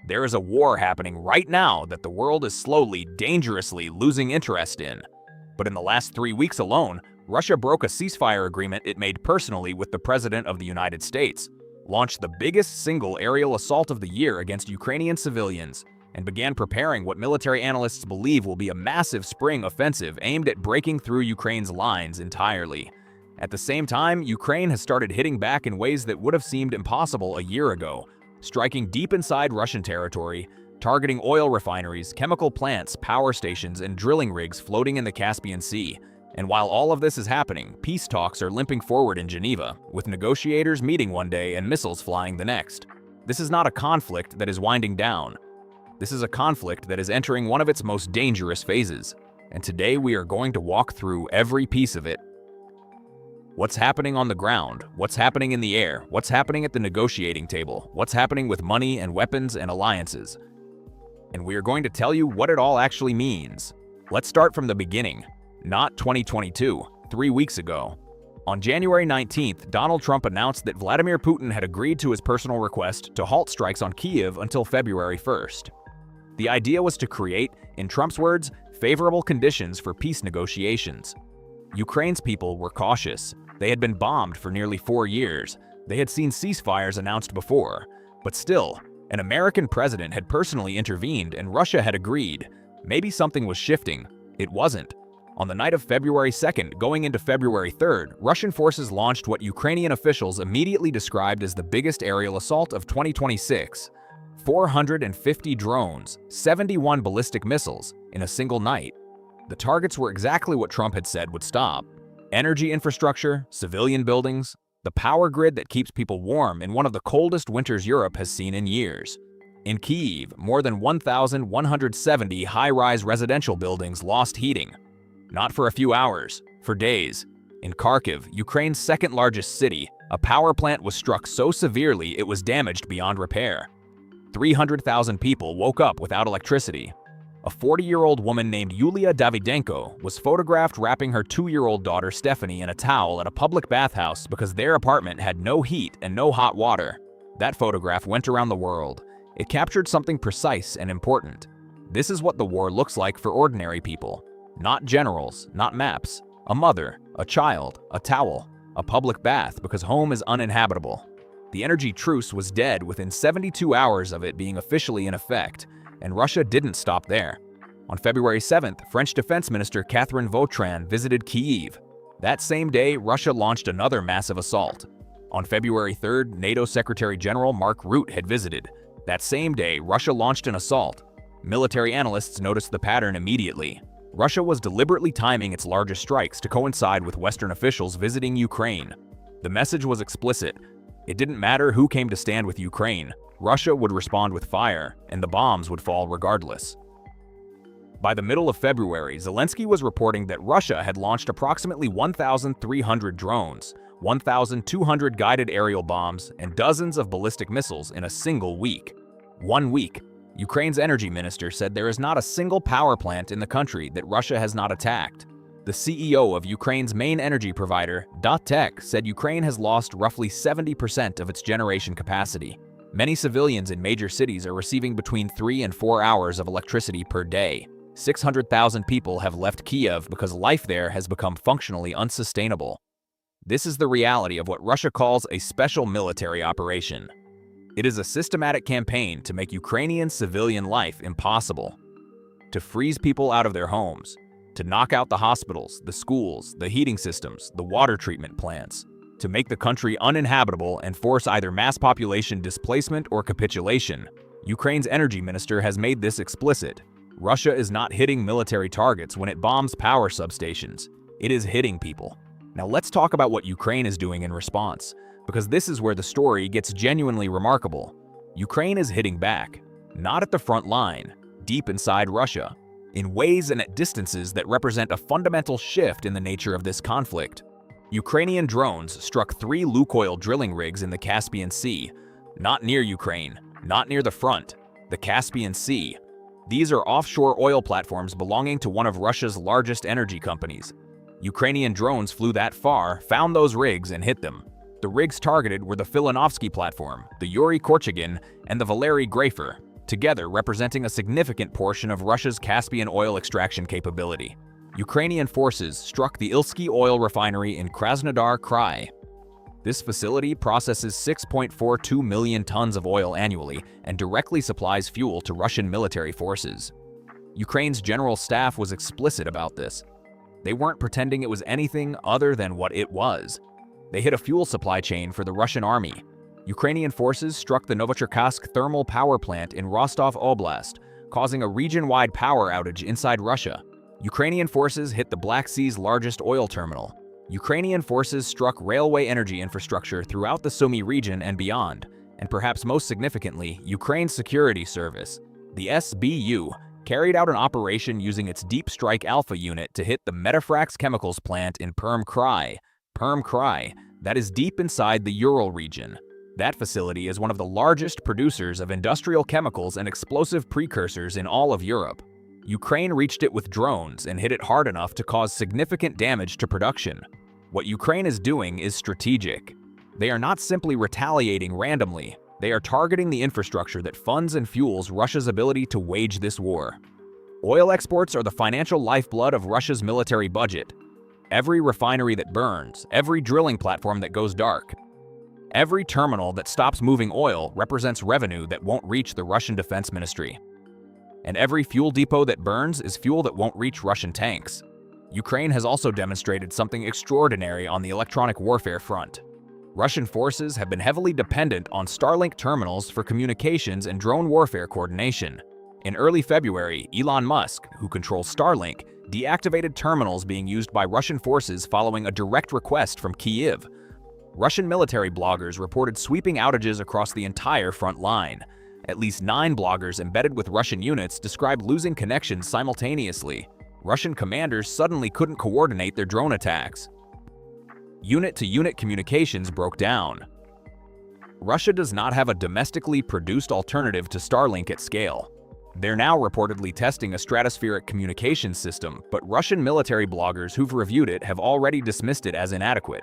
There is a war happening right now that the world is slowly, dangerously losing interest in. But in the last 3 weeks alone, Russia broke a ceasefire agreement it made personally with the President of the United States, launched the biggest single aerial assault of the year against Ukrainian civilians, and began preparing what military analysts believe will be a massive spring offensive aimed at breaking through Ukraine's lines entirely. At the same time, Ukraine has started hitting back in ways that would have seemed impossible a year ago, striking deep inside Russian territory, targeting oil refineries, chemical plants, power stations, and drilling rigs floating in the Caspian Sea. And while all of this is happening, peace talks are limping forward in Geneva, with negotiators meeting one day and missiles flying the next. This is not a conflict that is winding down. This is a conflict that is entering one of its most dangerous phases. And today we are going to walk through every piece of it. What's happening on the ground? What's happening in the air? What's happening at the negotiating table? What's happening with money and weapons and alliances? And we are going to tell you what it all actually means. Let's start from the beginning. Not 2022, 3 weeks ago. On January 19th, Donald Trump announced that Vladimir Putin had agreed to his personal request to halt strikes on Kyiv until February 1st. The idea was to create, in Trump's words, favorable conditions for peace negotiations. Ukraine's people were cautious. They had been bombed for nearly 4 years. They had seen ceasefires announced before. But still, an American president had personally intervened and Russia had agreed. Maybe something was shifting. It wasn't. On the night of February 2nd, going into February 3rd, Russian forces launched what Ukrainian officials immediately described as the biggest aerial assault of 2026. 450 drones, 71 ballistic missiles, in a single night. The targets were exactly what Trump had said would stop. Energy infrastructure, civilian buildings, the power grid that keeps people warm in one of the coldest winters Europe has seen in years. In Kyiv, more than 1,170 high-rise residential buildings lost heating. Not for a few hours, for days. In Kharkiv, Ukraine's second-largest city, a power plant was struck so severely it was damaged beyond repair. 300,000 people woke up without electricity. A 40-year-old woman named Yulia Davydenko was photographed wrapping her 2-year-old daughter Stephanie in a towel at a public bathhouse because their apartment had no heat and no hot water. That photograph went around the world. It captured something precise and important. This is what the war looks like for ordinary people. Not generals, not maps. A mother, a child, a towel, a public bath because home is uninhabitable. The energy truce was dead within 72 hours of it being officially in effect, and Russia didn't stop there. On February 7th, French Defense Minister Catherine Vautrin visited Kyiv. That same day, Russia launched another massive assault. On February 3rd, NATO Secretary General Mark Rutte had visited. That same day, Russia launched an assault. Military analysts noticed the pattern immediately. Russia was deliberately timing its largest strikes to coincide with Western officials visiting Ukraine. The message was explicit. It didn't matter who came to stand with Ukraine. Russia would respond with fire, and the bombs would fall regardless. By the middle of February, Zelensky was reporting that Russia had launched approximately 1,300 drones, 1,200 guided aerial bombs, and dozens of ballistic missiles in a single week. 1 week. Ukraine's energy minister said there is not a single power plant in the country that Russia has not attacked. The CEO of Ukraine's main energy provider, Tech, said Ukraine has lost roughly 70% of its generation capacity. Many civilians in major cities are receiving between 3 and 4 hours of electricity per day. 600,000 people have left Kyiv because life there has become functionally unsustainable. This is the reality of what Russia calls a special military operation. It is a systematic campaign to make Ukrainian civilian life impossible, to freeze people out of their homes, to knock out the hospitals, the schools, the heating systems, the water treatment plants, to make the country uninhabitable and force either mass population displacement or capitulation. Ukraine's energy minister has made this explicit. Russia is not hitting military targets when it bombs power substations. It is hitting people. Now let's talk about what Ukraine is doing in response, because this is where the story gets genuinely remarkable. Ukraine is hitting back, not at the front line, deep inside Russia, in ways and at distances that represent a fundamental shift in the nature of this conflict. Ukrainian drones struck 3 Lukoil drilling rigs in the Caspian Sea, not near Ukraine, not near the front, the Caspian Sea. These are offshore oil platforms belonging to one of Russia's largest energy companies. Ukrainian drones flew that far, found those rigs, and hit them. The rigs targeted were the Filanovsky platform, the Yuri Korchagin, and the Valery Grafer. together representing a significant portion of Russia's Caspian oil extraction capability. Ukrainian forces struck the Ilsky oil refinery in Krasnodar Krai. This facility processes 6.42 million tons of oil annually and directly supplies fuel to Russian military forces. Ukraine's general staff was explicit about this. They weren't pretending it was anything other than what it was. They hit a fuel supply chain for the Russian army. Ukrainian forces struck the Novocherkassk thermal power plant in Rostov Oblast, causing a region-wide power outage inside Russia. Ukrainian forces hit the Black Sea's largest oil terminal. Ukrainian forces struck railway energy infrastructure throughout the Sumy region and beyond, and perhaps most significantly, Ukraine's security service, the SBU, carried out an operation using its Deep Strike Alpha unit to hit the Metafrax chemicals plant in Perm Krai, that is deep inside the Ural region. That facility is one of the largest producers of industrial chemicals and explosive precursors in all of Europe. Ukraine reached it with drones and hit it hard enough to cause significant damage to production. What Ukraine is doing is strategic. They are not simply retaliating randomly. They are targeting the infrastructure that funds and fuels Russia's ability to wage this war. Oil exports are the financial lifeblood of Russia's military budget. Every refinery that burns, every drilling platform that goes dark, every terminal that stops moving oil represents revenue that won't reach the Russian Defense Ministry. And every fuel depot that burns is fuel that won't reach Russian tanks. Ukraine has also demonstrated something extraordinary on the electronic warfare front. Russian forces have been heavily dependent on Starlink terminals for communications and drone warfare coordination. In early February, Elon Musk, who controls Starlink, deactivated terminals being used by Russian forces following a direct request from Kyiv. Russian military bloggers reported sweeping outages across the entire front line. At least 9 bloggers embedded with Russian units described losing connections simultaneously. Russian commanders suddenly couldn't coordinate their drone attacks. Unit-to-unit communications broke down. Russia does not have a domestically produced alternative to Starlink at scale. They're now reportedly testing a stratospheric communications system, but Russian military bloggers who've reviewed it have already dismissed it as inadequate.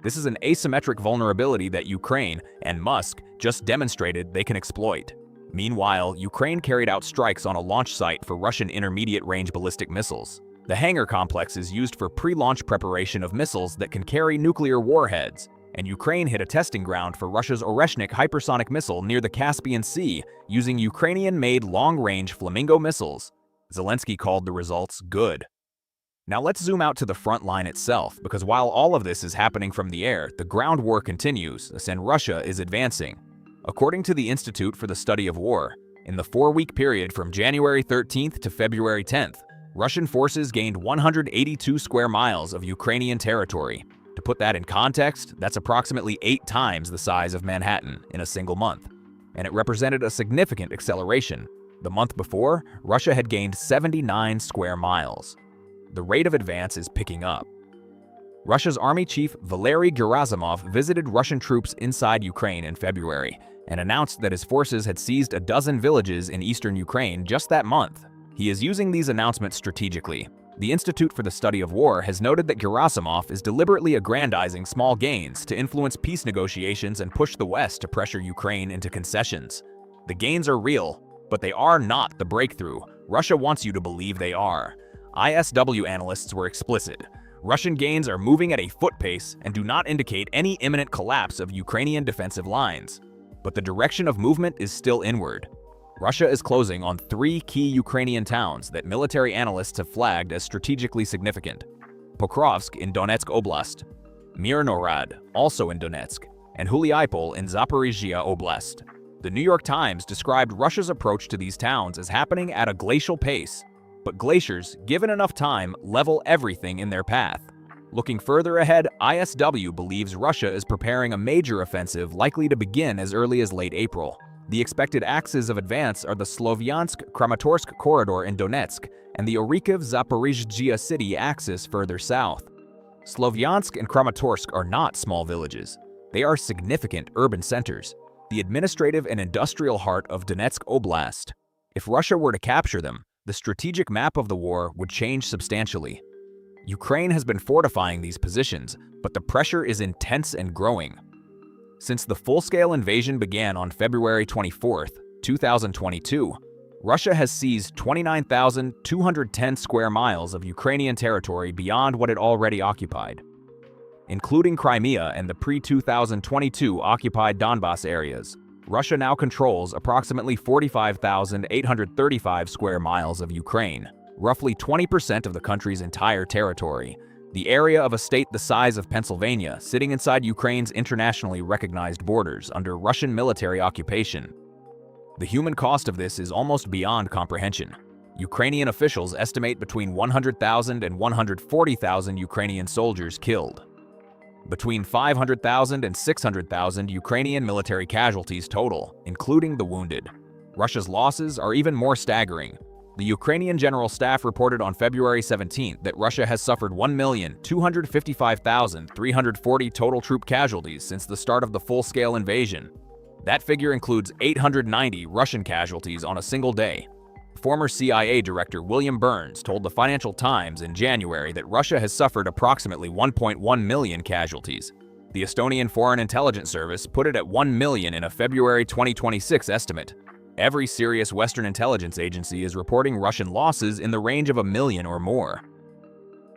This is an asymmetric vulnerability that Ukraine and Musk just demonstrated they can exploit. Meanwhile, Ukraine carried out strikes on a launch site for Russian intermediate-range ballistic missiles. The hangar complex is used for pre-launch preparation of missiles that can carry nuclear warheads, and Ukraine hit a testing ground for Russia's Oreshnik hypersonic missile near the Caspian Sea using Ukrainian-made long-range Flamingo missiles. Zelensky called the results good. Now let's zoom out to the front line itself, because while all of this is happening from the air, the ground war continues, and Russia is advancing. According to the Institute for the Study of War, in the 4-week period from January 13th to February 10th, Russian forces gained 182 square miles of Ukrainian territory. To put that in context, that's approximately 8 times the size of Manhattan in a single month. And it represented a significant acceleration. The month before, Russia had gained 79 square miles. The rate of advance is picking up. Russia's army chief Valery Gerasimov visited Russian troops inside Ukraine in February and announced that his forces had seized a dozen villages in eastern Ukraine just that month. He is using these announcements strategically. The Institute for the Study of War has noted that Gerasimov is deliberately aggrandizing small gains to influence peace negotiations and push the West to pressure Ukraine into concessions. The gains are real, but they are not the breakthrough Russia wants you to believe they are. ISW analysts were explicit. Russian gains are moving at a foot pace and do not indicate any imminent collapse of Ukrainian defensive lines. But the direction of movement is still inward. Russia is closing on 3 key Ukrainian towns that military analysts have flagged as strategically significant: Pokrovsk in Donetsk Oblast, Mirnorod, also in Donetsk, and Huliaipol in Zaporizhia Oblast. The New York Times described Russia's approach to these towns as happening at a glacial pace, but glaciers, given enough time, level everything in their path. Looking further ahead, ISW believes Russia is preparing a major offensive likely to begin as early as late April. The expected axes of advance are the Slovyansk-Kramatorsk corridor in Donetsk and the Orikhiv-Zaporizhzhia city axis further south. Slovyansk and Kramatorsk are not small villages. They are significant urban centers, the administrative and industrial heart of Donetsk Oblast. If Russia were to capture them, the strategic map of the war would change substantially. Ukraine has been fortifying these positions, but the pressure is intense and growing. Since the full-scale invasion began on February 24th, 2022, Russia has seized 29,210 square miles of Ukrainian territory beyond what it already occupied, including Crimea and the pre-2022 occupied Donbas areas. Russia now controls approximately 45,835 square miles of Ukraine, roughly 20% of the country's entire territory, the area of a state the size of Pennsylvania, sitting inside Ukraine's internationally recognized borders under Russian military occupation. The human cost of this is almost beyond comprehension. Ukrainian officials estimate between 100,000 and 140,000 Ukrainian soldiers killed. Between 500,000 and 600,000 Ukrainian military casualties total, including the wounded. Russia's losses are even more staggering. The Ukrainian General Staff reported on February 17 that Russia has suffered 1,255,340 total troop casualties since the start of the full-scale invasion. That figure includes 890 Russian casualties on a single day. Former CIA Director William Burns told the Financial Times in January that Russia has suffered approximately 1.1 million casualties. The Estonian Foreign Intelligence Service put it at 1 million in a February 2026 estimate. Every serious Western intelligence agency is reporting Russian losses in the range of 1 million or more.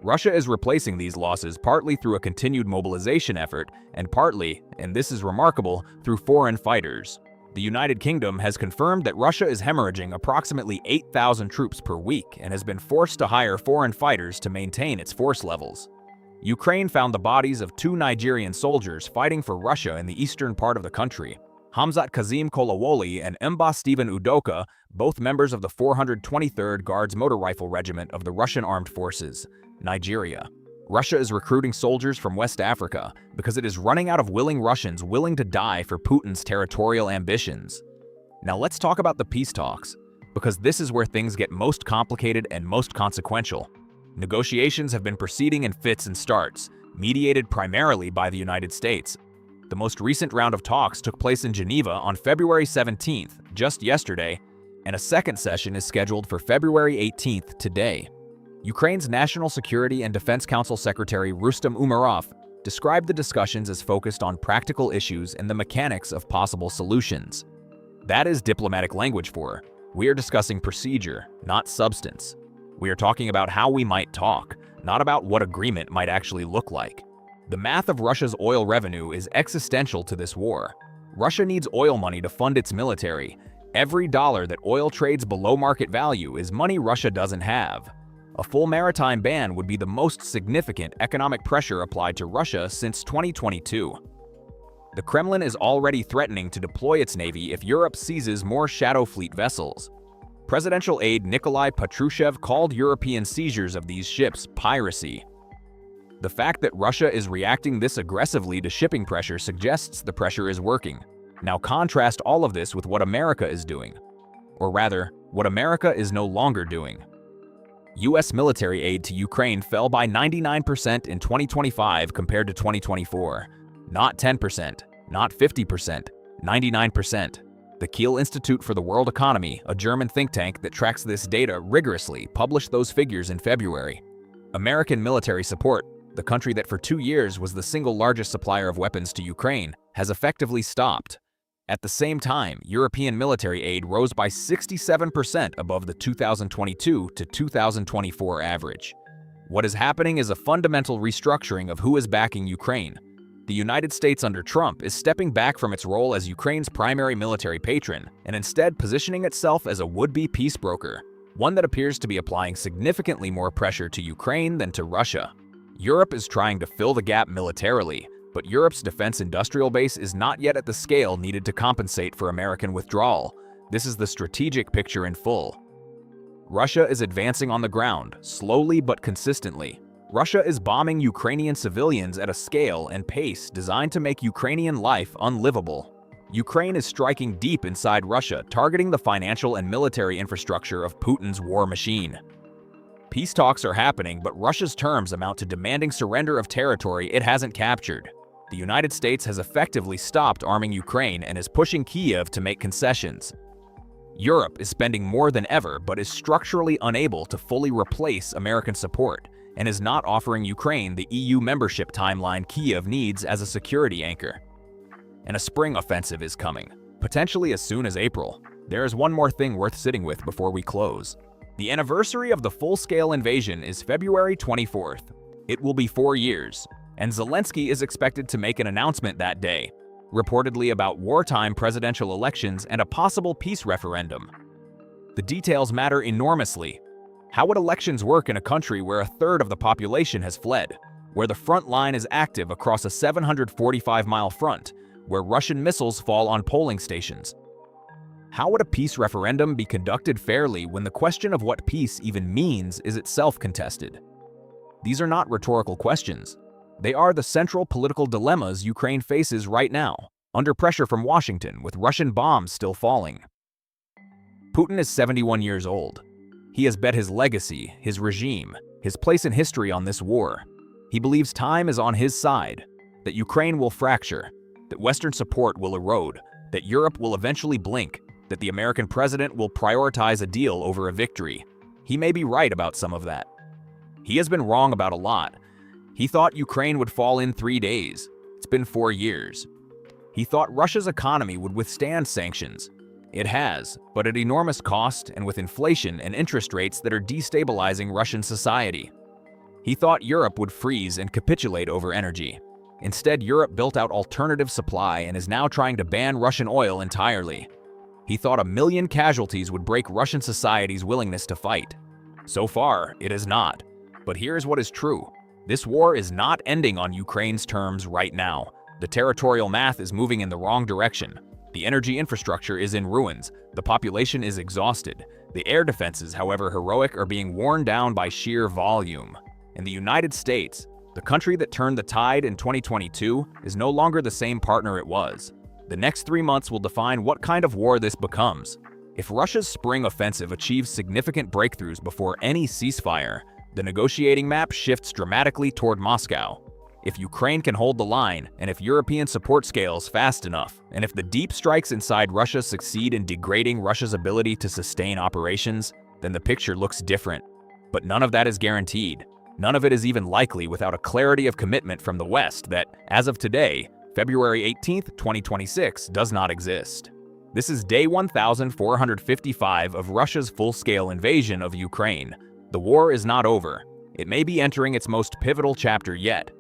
Russia is replacing these losses partly through a continued mobilization effort and partly, and this is remarkable, through foreign fighters. The United Kingdom has confirmed that Russia is hemorrhaging approximately 8,000 troops per week and has been forced to hire foreign fighters to maintain its force levels. Ukraine found the bodies of 2 Nigerian soldiers fighting for Russia in the eastern part of the country. Hamzat Kazim Kolawole and Mba Stephen Udoka, both members of the 423rd Guards Motor Rifle Regiment of the Russian Armed Forces, Nigeria. Russia is recruiting soldiers from West Africa because it is running out of willing Russians willing to die for Putin's territorial ambitions. Now let's talk about the peace talks, because this is where things get most complicated and most consequential. Negotiations have been proceeding in fits and starts, mediated primarily by the United States. The most recent round of talks took place in Geneva on February 17th, just yesterday, and a second session is scheduled for February 18th, today. Ukraine's National Security and Defense Council Secretary Rustem Umerov described the discussions as focused on practical issues and the mechanics of possible solutions. That is diplomatic language for, we are discussing procedure, not substance. We are talking about how we might talk, not about what agreement might actually look like. The math of Russia's oil revenue is existential to this war. Russia needs oil money to fund its military. Every dollar that oil trades below market value is money Russia doesn't have. A full maritime ban would be the most significant economic pressure applied to Russia since 2022. The Kremlin is already threatening to deploy its navy if Europe seizes more Shadow Fleet vessels. Presidential aide Nikolai Patrushev called European seizures of these ships piracy. The fact that Russia is reacting this aggressively to shipping pressure suggests the pressure is working. Now contrast all of this with what America is doing. Or rather, what America is no longer doing. U.S. military aid to Ukraine fell by 99% in 2025 compared to 2024. Not 10%, not 50%, 99%. The Kiel Institute for the World Economy, a German think tank that tracks this data rigorously, published those figures in February. American military support, the country that for 2 years was the single largest supplier of weapons to Ukraine, has effectively stopped. At the same time, European military aid rose by 67% above the 2022 to 2024 average. What is happening is a fundamental restructuring of who is backing Ukraine. The United States under Trump is stepping back from its role as Ukraine's primary military patron and instead positioning itself as a would-be peace broker, one that appears to be applying significantly more pressure to Ukraine than to Russia. Europe is trying to fill the gap militarily, but Europe's defense industrial base is not yet at the scale needed to compensate for American withdrawal. This is the strategic picture in full. Russia is advancing on the ground, slowly but consistently. Russia is bombing Ukrainian civilians at a scale and pace designed to make Ukrainian life unlivable. Ukraine is striking deep inside Russia, targeting the financial and military infrastructure of Putin's war machine. Peace talks are happening, but Russia's terms amount to demanding surrender of territory it hasn't captured. The United States has effectively stopped arming Ukraine and is pushing Kyiv to make concessions. Europe is spending more than ever but is structurally unable to fully replace American support and is not offering Ukraine the EU membership timeline Kyiv needs as a security anchor. And a spring offensive is coming, potentially as soon as April. There is one more thing worth sitting with before we close. The anniversary of the full-scale invasion is February 24th. It will be 4 years, and Zelensky is expected to make an announcement that day, reportedly about wartime presidential elections and a possible peace referendum. The details matter enormously. How would elections work in a country where a third of the population has fled, where the front line is active across a 745-mile front, where Russian missiles fall on polling stations? How would a peace referendum be conducted fairly when the question of what peace even means is itself contested? These are not rhetorical questions. They are the central political dilemmas Ukraine faces right now, under pressure from Washington, with Russian bombs still falling. Putin is 71 years old. He has bet his legacy, his regime, his place in history on this war. He believes time is on his side, that Ukraine will fracture, that Western support will erode, that Europe will eventually blink, that the American president will prioritize a deal over a victory. He may be right about some of that. He has been wrong about a lot. He thought Ukraine would fall in 3 days. It's been 4 years. He thought Russia's economy would withstand sanctions. It has, but at enormous cost and with inflation and interest rates that are destabilizing Russian society. He thought Europe would freeze and capitulate over energy. Instead, Europe built out alternative supply and is now trying to ban Russian oil entirely. He thought 1 million casualties would break Russian society's willingness to fight. So far, it has not. But here's what is true. This war is not ending on Ukraine's terms right now. The territorial math is moving in the wrong direction. The energy infrastructure is in ruins. The population is exhausted. The air defenses, however heroic, are being worn down by sheer volume. And the United States, the country that turned the tide in 2022, is no longer the same partner it was. The next 3 months will define what kind of war this becomes. If Russia's spring offensive achieves significant breakthroughs before any ceasefire, the negotiating map shifts dramatically toward Moscow. If Ukraine can hold the line, and if European support scales fast enough, and if the deep strikes inside Russia succeed in degrading Russia's ability to sustain operations, then the picture looks different. But none of that is guaranteed. None of it is even likely without a clarity of commitment from the West that, as of today, February 18, 2026, does not exist. This is day 1455 of Russia's full-scale invasion of Ukraine. The war is not over. It may be entering its most pivotal chapter yet,